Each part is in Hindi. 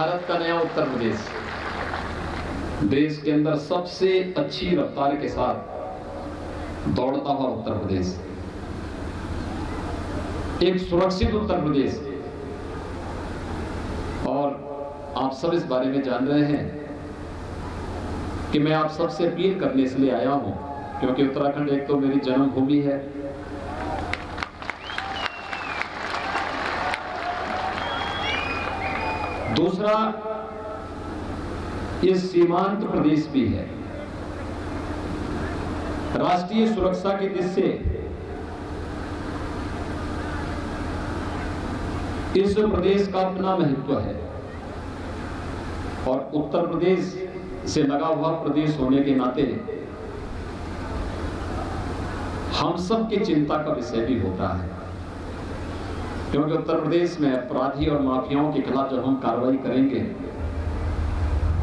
भारत का नया उत्तर प्रदेश, देश के अंदर सबसे अच्छी रफ्तार के साथ दौड़ता हुआ उत्तर प्रदेश, एक सुरक्षित उत्तर प्रदेश। और आप सब इस बारे में जान रहे हैं कि मैं आप सबसे अपील करने इसलिए आया हूं क्योंकि उत्तराखंड एक तो मेरी जन्मभूमि है, दूसरा ये सीमांत प्रदेश भी है। राष्ट्रीय सुरक्षा की दृष्टि से इस प्रदेश का अपना महत्व है और उत्तर प्रदेश से लगा हुआ प्रदेश होने के नाते हम सब की चिंता का विषय भी होता है, क्योंकि उत्तर प्रदेश में अपराधी और माफियाओं के खिलाफ जब हम कार्रवाई करेंगे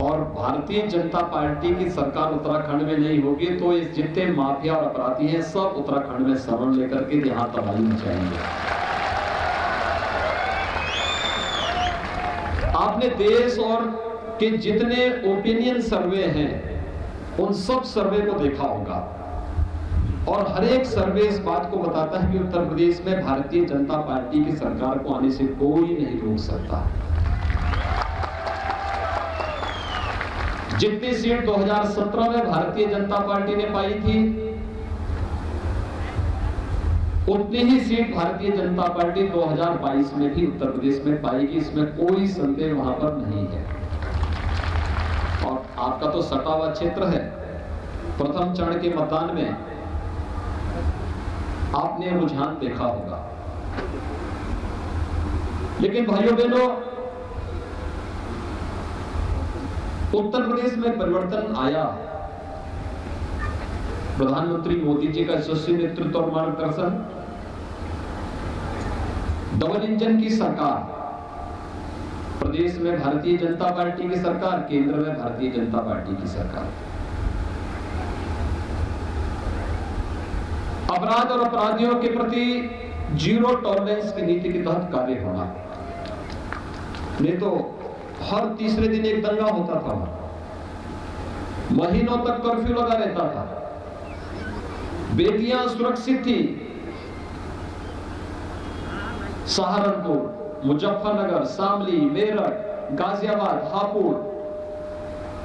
और भारतीय जनता पार्टी की सरकार उत्तराखंड में नहीं होगी तो इस जितने माफिया और अपराधी हैं सब उत्तराखंड में शरण लेकर के यहां तबाही मचाएंगे। आपने देश और के जितने ओपिनियन सर्वे हैं उन सब सर्वे को देखा होगा और हर एक सर्वे इस बात को बताता है कि उत्तर प्रदेश में भारतीय जनता पार्टी की सरकार को आने से कोई नहीं रोक सकता। जितनी सीट 2017 में भारतीय जनता पार्टी ने पाई थी उतनी ही सीट भारतीय जनता पार्टी 2022 में भी उत्तर प्रदेश में पाएगी, इसमें कोई संदेह वहां पर नहीं है। और आपका तो सटा हुआ क्षेत्र है, प्रथम चरण के मतदान में आपने रुझान देखा होगा। लेकिन भाइयों बहनों, उत्तर प्रदेश में परिवर्तन आया। प्रधानमंत्री मोदी जी का यशस्वी नेतृत्व और मार्गदर्शन, डबल इंजन की सरकार, प्रदेश में भारतीय जनता पार्टी की सरकार, केंद्र में भारतीय जनता पार्टी की सरकार, अपराध और अपराधियों के प्रति जीरो टॉलरेंस की नीति के तहत कार्य होना। नहीं तो हर तीसरे दिन एक दंगा होता था, महीनों तक कर्फ्यू लगा रहता था, बेटियां सुरक्षित थी। सहारनपुर, मुजफ्फरनगर, शामली, मेरठ, गाजियाबाद, हापुड़,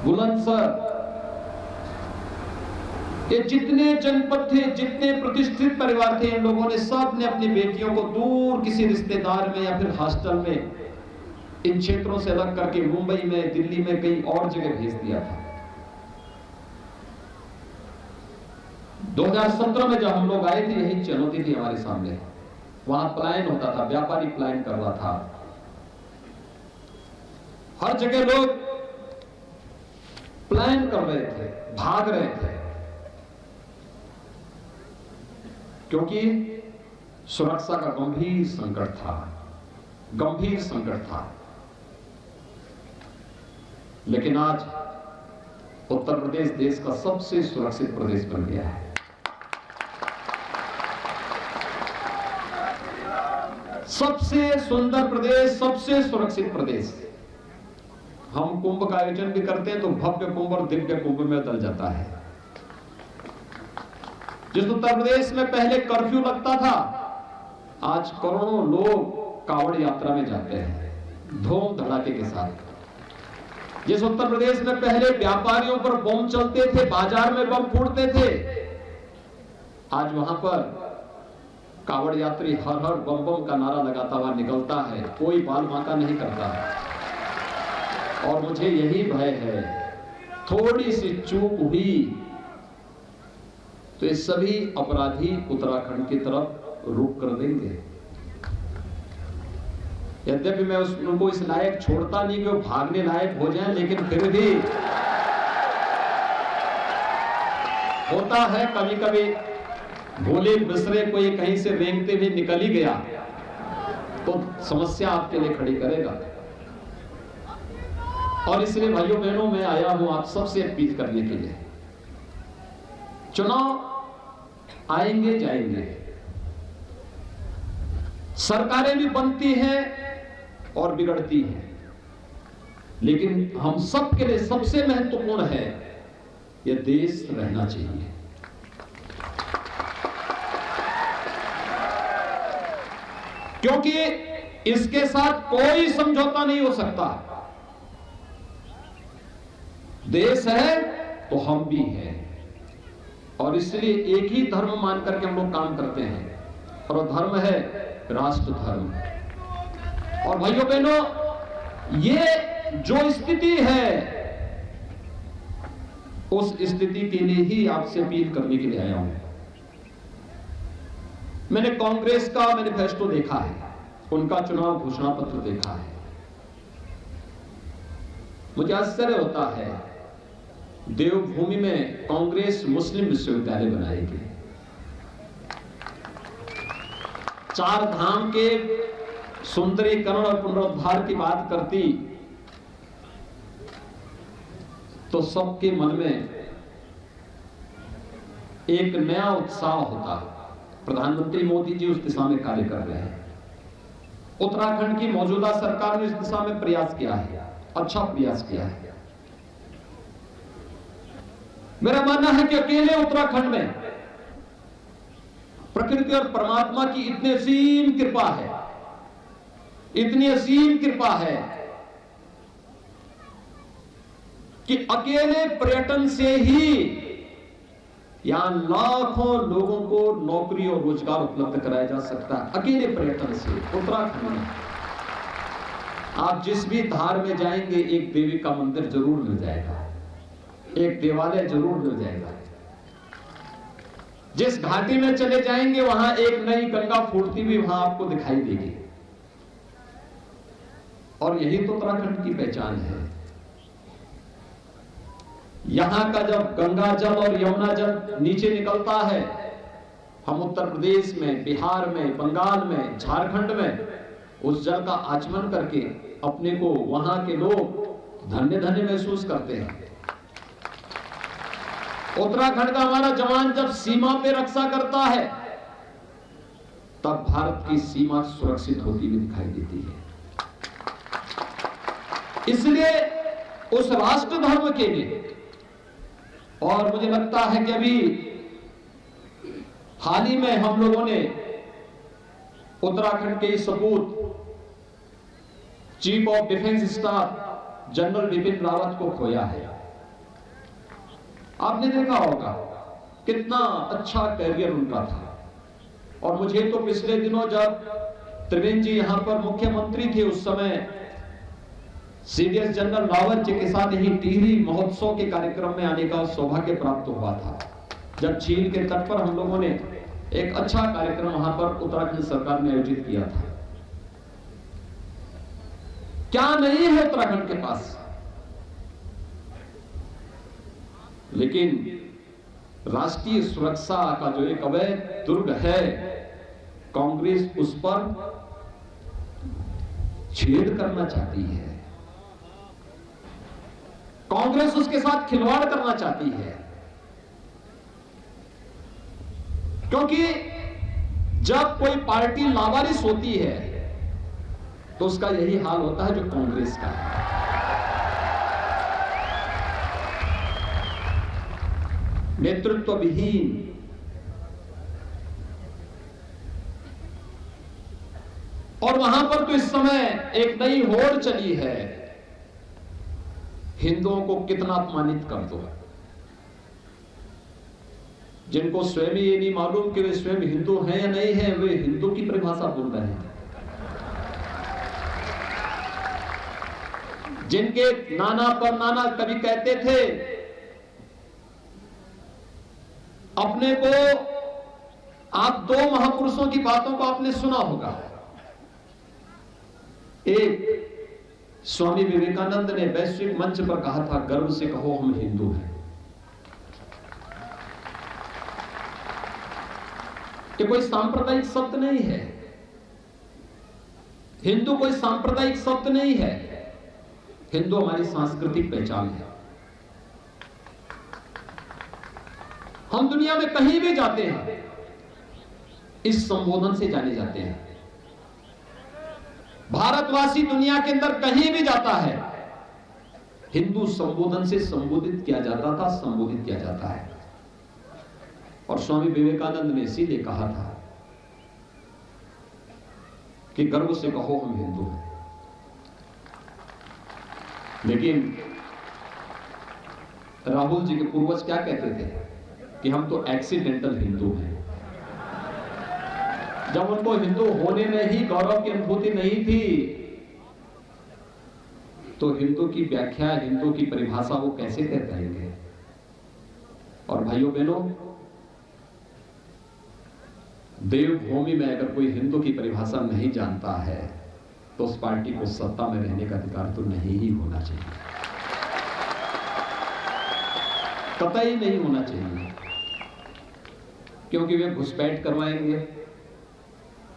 बुलंदशहर, ये जितने जनपद थे, जितने प्रतिष्ठित परिवार थे, इन लोगों ने सब ने अपनी बेटियों को दूर किसी रिश्तेदार में या फिर हॉस्टल में इन क्षेत्रों से अलग करके मुंबई में, दिल्ली में, कहीं और जगह भेज दिया था। 2017 में जब हम लोग आए थे यही चुनौती थी हमारे सामने। वहां पलायन होता था, व्यापारी पलायन कर रहा था, हर जगह लोग पलायन कर रहे थे, भाग रहे थे, क्योंकि सुरक्षा का गंभीर संकट था, गंभीर संकट था। लेकिन आज उत्तर प्रदेश देश का सबसे सुरक्षित प्रदेश बन गया है। सबसे सुंदर प्रदेश, सबसे सुरक्षित प्रदेश। हम कुंभ का आयोजन भी करते हैं तो भव्य कुंभ और दिव्य कुंभ में बदल जाता है। जिस उत्तर प्रदेश में पहले कर्फ्यू लगता था, आज करोड़ों लोग कांवड़ यात्रा में जाते हैं धूम धड़ाके के साथ। जिस उत्तर प्रदेश में पहले व्यापारियों पर बम चलते थे, बाजार में बम फूटते थे, आज वहां पर कांवड़ यात्री हर हर बम बम का नारा लगाता हुआ निकलता है, कोई बाल बांका नहीं करता। और मुझे यही भय है, थोड़ी सी चूक हुई तो ये सभी अपराधी उत्तराखंड की तरफ रुख कर देंगे। यद्यपि मैं उनको इस लायक छोड़ता नहीं कि वो भागने लायक हो जाएं, लेकिन फिर भी होता है कभी कभी भोले बिसरे कोई कहीं से रेंगते हुए निकल ही गया तो समस्या आपके लिए खड़ी करेगा। और इसलिए भाइयों बहनों, मैं आया हूं आप सबसे अपील करने के लिए। चुनाव आएंगे जाएंगे, सरकारें भी बनती हैं और बिगड़ती हैं, लेकिन हम सब के लिए सबसे महत्वपूर्ण है, यह देश रहना चाहिए। क्योंकि इसके साथ कोई समझौता नहीं हो सकता। देश है तो हम भी हैं, और इसलिए एक ही धर्म मान करके हम लोग काम करते हैं, और वो धर्म है राष्ट्र धर्म। और भाइयों बहनों, ये जो स्थिति है, उस स्थिति के लिए ही आपसे अपील करने के लिए आया हूं। मैंने कांग्रेस का मैनिफेस्टो देखा है, उनका चुनाव घोषणा पत्र देखा है। मुझे आश्चर्य होता है, देवभूमि में कांग्रेस मुस्लिम विश्वविद्यालय बनाएगी, 4 धाम के सुंदरीकरण और पुनरुद्धार की बात करती तो सबके मन में एक नया उत्साह होता। प्रधानमंत्री मोदी जी उस दिशा में कार्य कर रहे हैं। उत्तराखंड की मौजूदा सरकार ने इस दिशा में प्रयास किया है, अच्छा प्रयास किया है। मेरा मानना है कि अकेले उत्तराखंड में प्रकृति और परमात्मा की इतनी असीम कृपा है, इतनी असीम कृपा है कि अकेले पर्यटन से ही यहां लाखों लोगों को नौकरी और रोजगार उपलब्ध कराया जा सकता है। अकेले पर्यटन से उत्तराखंड में आप जिस भी धार में जाएंगे, एक देवी का मंदिर जरूर मिल जाएगा, एक देवालय जरूर मिल जाएगा। जिस घाटी में चले जाएंगे, वहां एक नई गंगा फूटती हुई वहां आपको दिखाई देगी। और यही तो उत्तराखंड की पहचान है। यहां का जब गंगा जल और यमुना जल नीचे निकलता है, हम उत्तर प्रदेश में, बिहार में, बंगाल में, झारखंड में उस जल का आचमन करके अपने को वहां के लोग धन्य धन्य महसूस करते हैं। उत्तराखंड का हमारा जवान जब सीमा पे रक्षा करता है, तब भारत की सीमा सुरक्षित होती हुई दिखाई देती है। इसलिए उस राष्ट्र धर्म के लिए, और मुझे लगता है कि अभी हाल ही में हम लोगों ने उत्तराखंड के सपूत chief of defence staff general Bipin Rawat को खोया है। आपने देखा होगा कितना अच्छा कैरियर उनका था। और मुझे तो पिछले दिनों जब त्रिवेंद्र जी यहां पर मुख्यमंत्री थे, उस समय सीडीएस जनरल रावत जी के साथ यही टिहरी महोत्सव के कार्यक्रम में आने का सौभाग्य प्राप्त हुआ था, जब झील के तट पर हम लोगों ने एक अच्छा कार्यक्रम वहां पर उत्तराखंड सरकार ने आयोजित किया था। क्या नहीं है उत्तराखंड के पास, लेकिन राष्ट्रीय सुरक्षा का जो एक अवैध दुर्ग है, कांग्रेस उस पर छेद करना चाहती है। कांग्रेस उसके साथ खिलवाड़ करना चाहती है, क्योंकि जब कोई पार्टी लावारिस होती है तो उसका यही हाल होता है जो कांग्रेस का है। नेतृत्व विहीन, और वहां पर तो इस समय एक नई होड़ चली है, हिंदुओं को कितना अपमानित कर दो। जिनको स्वयं ये नहीं मालूम कि वे स्वयं हिंदू हैं या नहीं हैं, वे हिंदू की परिभाषा बोल रहे हैं। जिनके नाना पर नाना कभी कहते थे अपने को, आप 2 महापुरुषों की बातों को आपने सुना होगा। एक स्वामी विवेकानंद ने वैश्विक मंच पर कहा था, गर्व से कहो हम हिंदू हैं। ये कोई सांप्रदायिक शब्द नहीं है, हिंदू कोई सांप्रदायिक शब्द नहीं है, हिंदू हमारी सांस्कृतिक पहचान है। हम दुनिया में कहीं भी जाते हैं इस संबोधन से जाने जाते हैं। भारतवासी दुनिया के अंदर कहीं भी जाता है हिंदू संबोधन से संबोधित किया जाता था, संबोधित किया जाता है। और स्वामी विवेकानंद ने इसीलिए कहा था कि गर्व से कहो हम हिंदू हैं। लेकिन राहुल जी के पूर्वज क्या कहते थे कि हम तो एक्सीडेंटल हिंदू हैं। जब उनको हिंदू होने में ही गौरव की अनुभूति नहीं थी, तो हिंदू की व्याख्या, हिंदू की परिभाषा वो कैसे कर पाएंगे। और भाइयों बहनों, देवभूमि में अगर कोई हिंदू की परिभाषा नहीं जानता है तो उस पार्टी को सत्ता में रहने का अधिकार तो नहीं ही होना चाहिए, कतई नहीं होना चाहिए, क्योंकि वे घुसपैठ करवाएंगे।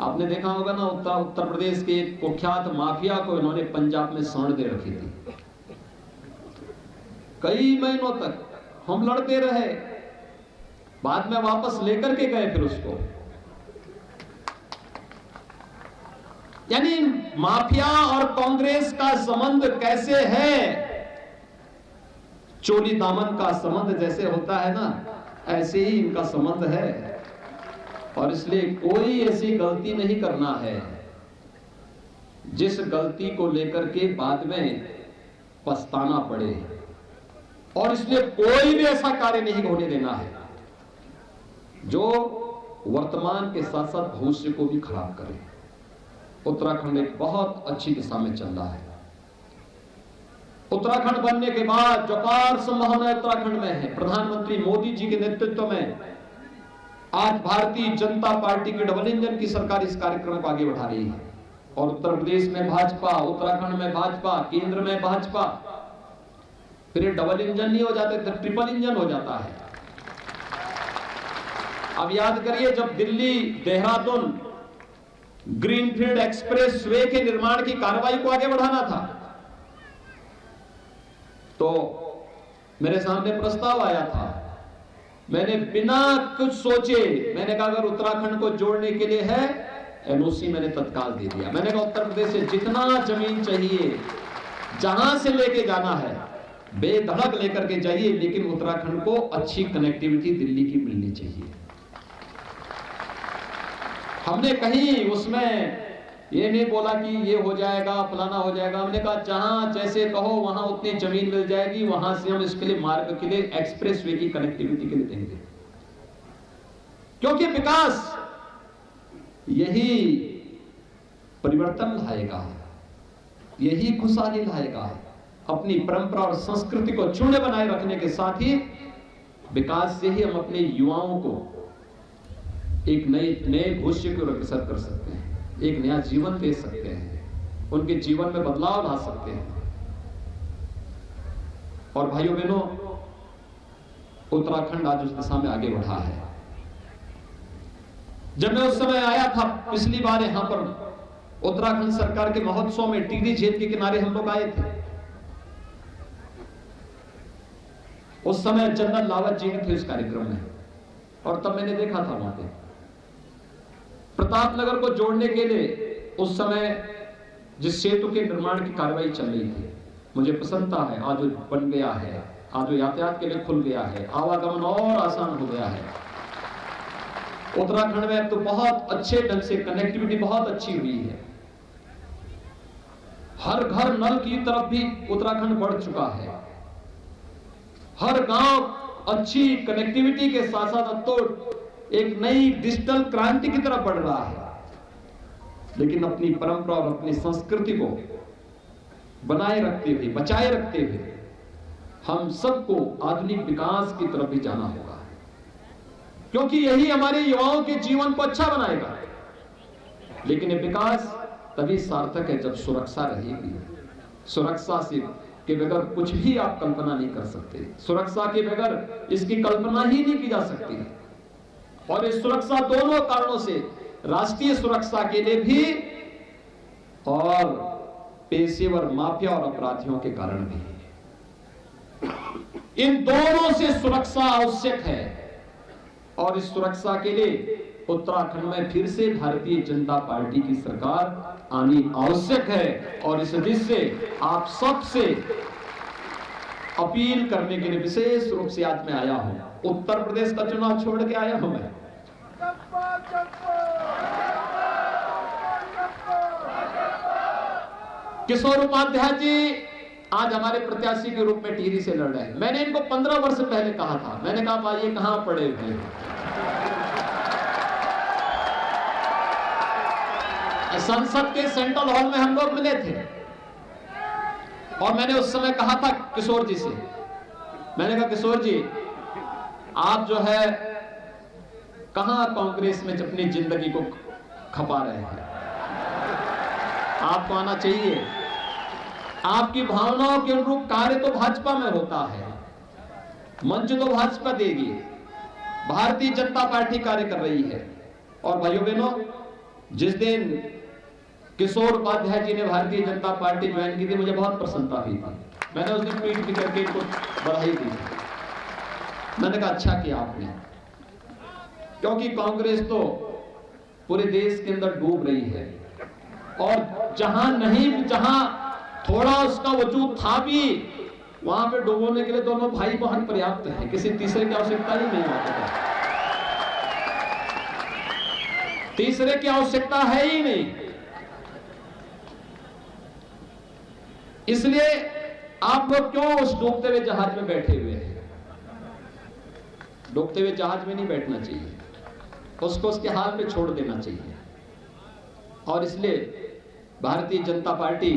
आपने देखा होगा ना, उत्तर प्रदेश के कुख्यात माफिया को इन्होंने पंजाब में सांड दे रखी थी। कई महीनों तक हम लड़ते रहे, बाद में वापस लेकर के गए फिर उसको। यानी माफिया और कांग्रेस का संबंध कैसे है, चोली दामन का संबंध जैसे होता है ना, ऐसे ही इनका संबंध है। और इसलिए कोई ऐसी गलती नहीं करना है जिस गलती को लेकर के बाद में पछताना पड़े, और इसलिए कोई भी ऐसा कार्य नहीं होने देना है जो वर्तमान के साथ साथ भविष्य को भी खराब करे। उत्तराखंड एक बहुत अच्छी दिशा में चल रहा है। उत्तराखंड बनने के बाद जो अपार संभावना उत्तराखंड में है, प्रधानमंत्री मोदी जी के नेतृत्व में आज भारतीय जनता पार्टी की डबल इंजन की सरकार इस कार्यक्रम को आगे बढ़ा रही है। और उत्तर प्रदेश में भाजपा, उत्तराखंड में भाजपा, केंद्र में भाजपा, फिर ये डबल इंजन नहीं हो जाते तो ट्रिपल इंजन हो जाता है। अब याद करिए, जब Delhi Dehradun greenfield express way के निर्माण की कार्रवाई को आगे बढ़ाना था, तो मेरे सामने प्रस्ताव आया था। मैंने बिना कुछ सोचे मैंने कहा अगर उत्तराखंड को जोड़ने के लिए है, एनओसी मैंने तत्काल दे दिया। मैंने कहा उत्तर प्रदेश से जितना जमीन चाहिए, जहां से लेके जाना है बेधड़क लेकर के जाइए, लेकिन उत्तराखंड को अच्छी कनेक्टिविटी दिल्ली की मिलनी चाहिए। हमने कहीं उसमें ये नहीं बोला कि ये हो जाएगा, फलाना हो जाएगा। हमने कहा जहां जैसे कहो वहां उतनी जमीन मिल जाएगी, वहां से हम इसके लिए मार्ग के लिए, एक्सप्रेस वे की कनेक्टिविटी के लिए देंगे। क्योंकि विकास यही परिवर्तन लाएगा, यही खुशहाली लाएगा। अपनी परंपरा और संस्कृति को चूर्ण बनाए रखने के साथ ही विकास से ही हम अपने युवाओं को एक नए भविष्य को अग्रसर कर सकते हैं, एक नया जीवन दे सकते हैं, उनके जीवन में बदलाव ला सकते हैं। और भाइयों बहनों, उत्तराखंड आज उस दिशा में आगे बढ़ा है। जब मैं उस समय आया था पिछली बार यहां पर उत्तराखंड सरकार के महोत्सव में, टिहरी झील के किनारे हम लोग आए थे। उस समय जनरल लावत जी थे इस कार्यक्रम में, और तब मैंने देखा था वहां पे प्रतापनगर को जोड़ने के लिए उस समय जिस सेतु के निर्माण की कार्रवाई चल रही थी, मुझे प्रसन्नता है आज वो बन गया है, आज वो यातायात के लिए खुल गया है, आवागमन और आसान हो गया है। उत्तराखंड में तो बहुत अच्छे ढंग से कनेक्टिविटी बहुत अच्छी हुई है। हर घर नल की तरफ भी उत्तराखंड बढ़ चुका है। हर गांव अच्छी कनेक्टिविटी के साथ साथ अब तो एक नई डिजिटल क्रांति की तरफ बढ़ रहा है। लेकिन अपनी परंपरा और अपनी संस्कृति को बनाए रखते हुए, बचाए रखते हुए हम सबको आधुनिक विकास की तरफ भी जाना होगा, क्योंकि यही हमारे युवाओं के जीवन को अच्छा बनाएगा। लेकिन ये विकास तभी सार्थक है जब सुरक्षा रहेगी। सुरक्षा से के बगैर कुछ भी आप कल्पना नहीं कर सकते। सुरक्षा के बगैर इसकी कल्पना ही नहीं की जा सकती। और इस सुरक्षा दोनों कारणों से, राष्ट्रीय सुरक्षा के लिए भी और पेशेवर माफिया और अपराधियों के कारण भी, इन दोनों से सुरक्षा आवश्यक है। और इस सुरक्षा के लिए उत्तराखंड में फिर से भारतीय जनता पार्टी की सरकार आनी आवश्यक है। और इस दृष्टि से आप सबसे अपील करने के लिए विशेष रूप से आज मैं आया हूं। उत्तर प्रदेश का चुनाव छोड़ के आया हूं मैं। किशोर उपाध्याय जी आज हमारे प्रत्याशी के रूप में टिहरी से लड़ रहे हैं। मैंने इनको 15 वर्ष पहले कहा था, मैंने कहा भाई ये कहां पड़े हुए हैं। संसद के सेंट्रल हॉल में हम लोग मिले थे और मैंने उस समय कहा था किशोर जी से, मैंने कहा किशोर जी आप जो है कहां कांग्रेस में अपनी जिंदगी को खपा रहे हैं, आपको आना चाहिए। आपकी भावनाओं के अनुरूप कार्य तो भाजपा में होता है, मंच तो भाजपा देगी, भारतीय जनता पार्टी कार्य कर रही है। और भाइयों बहनों, जिस दिन किशोर उपाध्याय जी ने भारतीय जनता पार्टी ज्वाइन की थी, मुझे बहुत प्रसन्नता हुई थी। मैंने उस दिन ट्वीट भी करके इनको बधाई दी। मैंने कहा अच्छा किया आपने, क्योंकि कांग्रेस तो पूरे देश के अंदर डूब रही है और जहां थोड़ा उसका वजूद था भी, वहां पे डुबोने के लिए दोनों भाई बहन पर्याप्त है, किसी तीसरे की आवश्यकता ही नहीं होती। तीसरे की आवश्यकता है ही नहीं। इसलिए आप लोग क्यों उस डूबते हुए जहाज में बैठे हुए हैं? डूबते हुए जहाज में नहीं बैठना चाहिए, उसको उसके हाल पे छोड़ देना चाहिए। और इसलिए भारतीय जनता पार्टी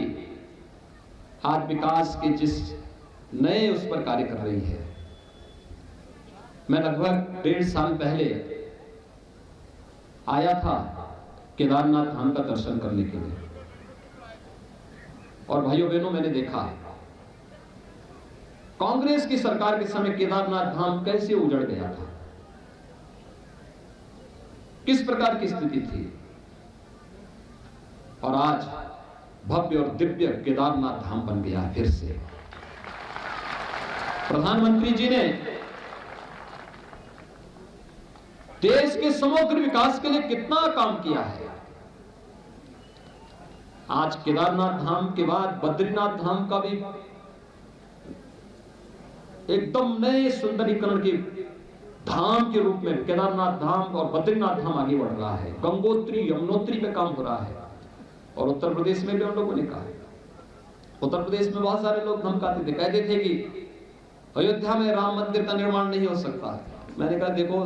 आज विकास के जिस नए उस पर कार्य कर रही है। मैं लगभग 1.5 साल पहले आया था केदारनाथ धाम का दर्शन करने के लिए, और भाइयों बहनों मैंने देखा कांग्रेस की सरकार के समय केदारनाथ धाम कैसे उजड़ गया था, किस प्रकार की स्थिति थी। और आज भव्य और दिव्य केदारनाथ धाम बन गया फिर से। प्रधानमंत्री जी ने देश के समग्र विकास के लिए कितना काम किया है। आज केदारनाथ धाम के बाद बद्रीनाथ धाम का भी एकदम नए सुंदरीकरण के धाम के रूप में केदारनाथ धाम और बद्रीनाथ धाम आगे बढ़ रहा है। गंगोत्री यमुनोत्री पे काम हो रहा है। और उत्तर प्रदेश में भी हम लोगों ने कहा, उत्तर प्रदेश में बहुत सारे लोग धमकाते थे, कहते थे कि अयोध्या में राम मंदिर का निर्माण नहीं हो सकता। मैंने कहा देखो,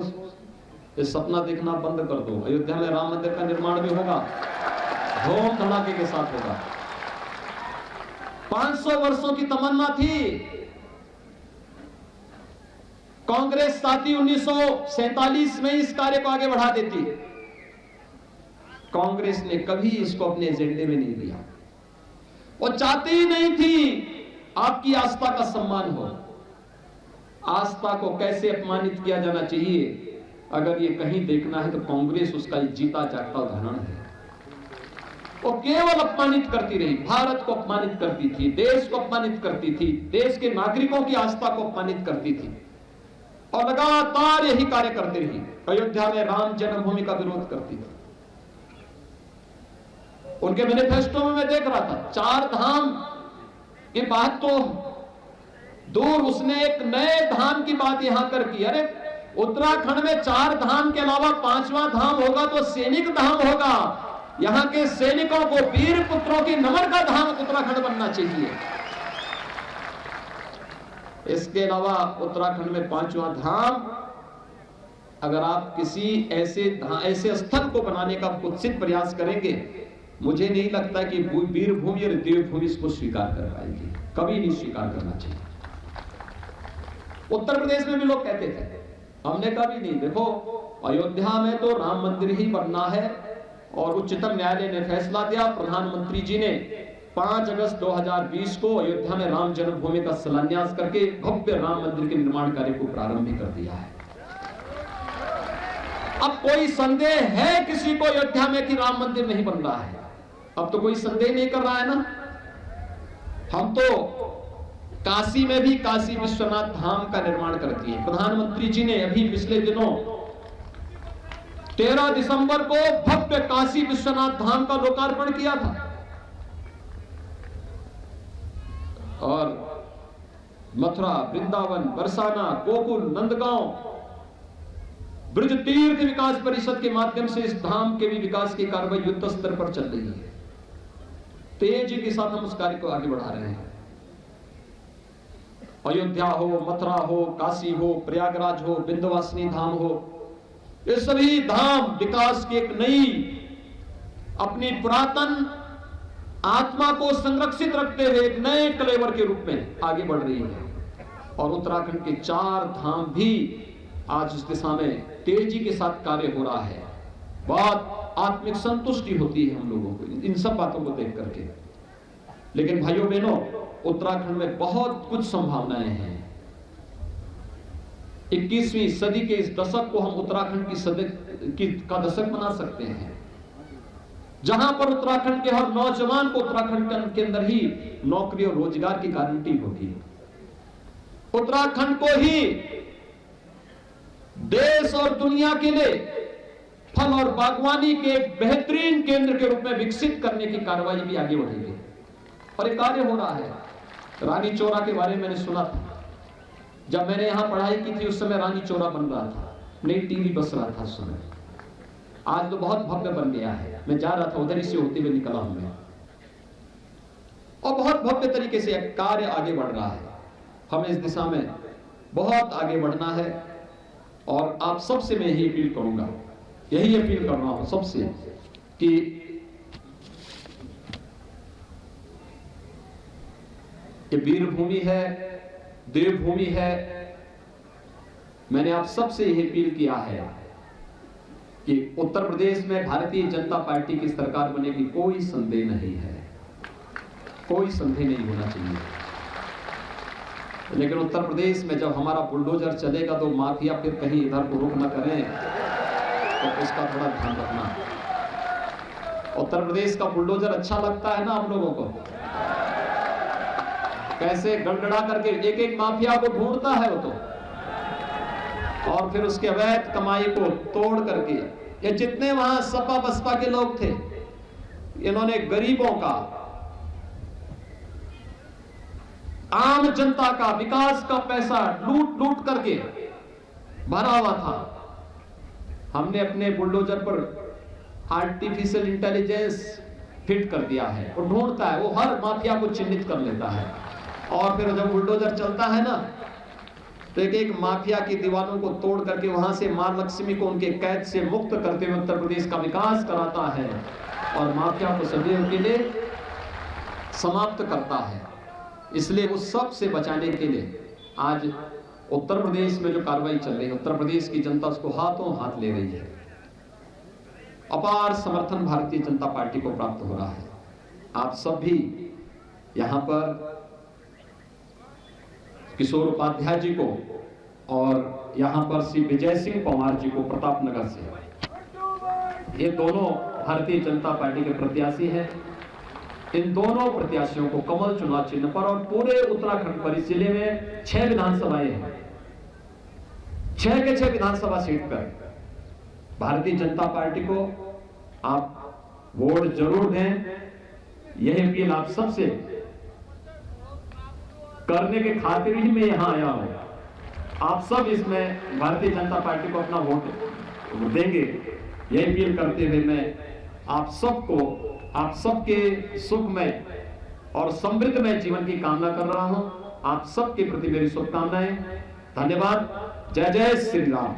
ये सपना देखना बंद कर दो, अयोध्या में राम मंदिर का निर्माण भी होगा, धूम धड़ाके के साथ होगा। 500 वर्षों की तमन्ना थी। कांग्रेस साथी 1947 में इस कार्य को आगे बढ़ा देती। कांग्रेस ने कभी इसको अपने एजेंडे में नहीं लिया। वो चाहती ही नहीं थी आपकी आस्था का सम्मान हो। आस्था को कैसे अपमानित किया जाना चाहिए, अगर ये कहीं देखना है तो कांग्रेस उसका जीता जागता उदाहरण है। वो केवल अपमानित करती रही, भारत को अपमानित करती थी, देश को अपमानित करती थी, देश के नागरिकों की आस्था को अपमानित करती थी और लगातार यही कार्य करती रही। अयोध्या में राम जन्मभूमि का विरोध करती थी। उनके मैनिफेस्टो में मैं देख रहा था, 4 धाम की बात तो दूर, उसने एक नए धाम की बात यहां कर की। अरे उत्तराखंड में 4 धाम के अलावा 5वां धाम होगा तो सैनिक धाम होगा। यहां के सैनिकों को, वीर पुत्रों की नमन का धाम उत्तराखंड बनना चाहिए। इसके अलावा उत्तराखंड में 5वां धाम, अगर आप किसी ऐसे स्थल को बनाने का कुत्सित प्रयास करेंगे, मुझे नहीं लगता कि वीर भूमि और देवभूमि इसको स्वीकार कर पाएगी। कभी नहीं स्वीकार करना चाहिए। उत्तर प्रदेश में भी लोग कहते थे, हमने कभी नहीं। देखो, अयोध्या में तो राम मंदिर ही बनना है और उच्चतम न्यायालय ने फैसला दिया। प्रधानमंत्री जी ने 5 अगस्त 2020 को अयोध्या में राम जन्मभूमि का शिलान्यास करके भव्य राम मंदिर के निर्माण कार्य को प्रारंभ भी कर दिया है। अब कोई संदेह है किसी को अयोध्या में कि राम मंदिर नहीं बन रहा है? अब तो कोई संदेह नहीं कर रहा है ना। हम तो काशी में भी काशी विश्वनाथ धाम का निर्माण कर दिए। प्रधानमंत्री जी ने अभी पिछले दिनों 13 दिसंबर को भव्य काशी विश्वनाथ धाम का लोकार्पण किया था। और मथुरा, वृंदावन, बरसाना, गोकुल, नंदगांव, ब्रज तीर्थ विकास परिषद के माध्यम से इस धाम के भी विकास की कार्रवाई युद्ध स्तर पर चल रही है। तेजी के साथ हम उस कार्य को आगे बढ़ा रहे हैं। अयोध्या हो, मथुरा हो, काशी हो, प्रयागराज हो, विंध्यवासिनी धाम हो, ये सभी धाम विकास की एक नई अपनी पुरातन आत्मा को संरक्षित रखते हुए एक नए कलेवर के रूप में आगे बढ़ रही है। और उत्तराखंड के 4 धाम भी आज इस दिशा में तेजी के साथ कार्य हो रहा है। बहुत आत्मिक संतुष्टि होती है हम लोगों को इन सब बातों को देख करके। लेकिन भाइयों बहनों, उत्तराखंड में बहुत कुछ संभावनाएं हैं। 21वीं सदी के इस दशक को हम उत्तराखंड का दशक बना सकते हैं, जहां पर उत्तराखंड के हर नौजवान को उत्तराखंड के अंदर ही नौकरी और रोजगार की गारंटी होगी। उत्तराखंड को ही देश और दुनिया के लिए फल और बागवानी के एक बेहतरीन केंद्र के रूप में विकसित करने की कार्रवाई भी आगे बढ़ेगी। और एक कार्य हो रहा है। रानी चौरा के बारे में मैंने सुना था, जब मैंने यहां पढ़ाई की थी उस समय रानी चौरा बन रहा था, नई टीवी बस रहा था उस समय। आज तो बहुत भव्य बन गया है। मैं जा रहा था, उधर ही से होते हुए निकला हूं मैं, और बहुत भव्य तरीके से कार्य आगे बढ़ रहा है। हमें इस दिशा में बहुत आगे बढ़ना है। और आप सबसे मैं यही अपील करूंगा, यही अपील कर रहा हूं सबसे कि ये वीर भूमि है, देवभूमि है। मैंने आप सबसे यही अपील किया है कि उत्तर प्रदेश में भारतीय जनता पार्टी की सरकार बनेगी, कोई संदेह नहीं है, कोई संदेह नहीं होना चाहिए। लेकिन उत्तर प्रदेश में जब हमारा बुलडोजर चलेगा तो माफिया फिर कहीं इधर को रुक न करें, तो इसका थोड़ा ध्यान रखना। उत्तर प्रदेश का बुलडोजर अच्छा लगता है ना हम लोगों को, कैसे गड़गड़ा करके एक एक माफिया को ढूंढता है वो तो, और फिर उसके अवैध कमाई को तोड़ करके ये जितने वहां सपा बसपा के लोग थे, इन्होंने गरीबों का, आम जनता का, विकास का पैसा लूट लूट करके भरा हुआ था। हमने अपने बुलडोजर पर आर्टिफिशियल इंटेलिजेंस फिट कर दिया है, वो ढूंढता है, वो हर माफिया को चिन्हित कर लेता है। और फिर जब बुलडोजर चलता है ना, तो एक एक माफिया की दीवारों को तोड़ करके वहां से मां लक्ष्मी को उनके कैद से मुक्त करते हुए उत्तर प्रदेश का विकास कराता है और माफिया को सदैव के लिए समाप्त करता है। इसलिए उस सब से बचाने के लिए आज उत्तर प्रदेश में जो कार्रवाई चल रही है, उत्तर प्रदेश की जनता उसको हाथों हाथ ले रही है। अपार समर्थन भारतीय जनता पार्टी को प्राप्त हो रहा है। आप सब भी यहां पर किशोर उपाध्याय जी को और यहां पर श्री विजय सिंह पंवार जी को प्रतापनगर से, ये दोनों भारतीय जनता पार्टी के प्रत्याशी हैं। इन दोनों प्रत्याशियों को कमल चुनाव चिन्ह पर और पूरे उत्तराखंड पर, इस जिले में 6 विधानसभाएं हैं, 6 के 6 विधानसभा सीट पर भारतीय जनता पार्टी को आप वोट जरूर दें। यह अपील आप सबसे करने के खातिर ही मैं यहां आया हूं। आप सब इसमें भारतीय जनता पार्टी को अपना वोट देंगे, यह अपील करते हुए मैं आप सबको, आप सबके सुखमय और समृद्धमय जीवन की कामना कर रहा हूं। आप सबके प्रति मेरी शुभकामनाएं। धन्यवाद। जय जय श्री राम।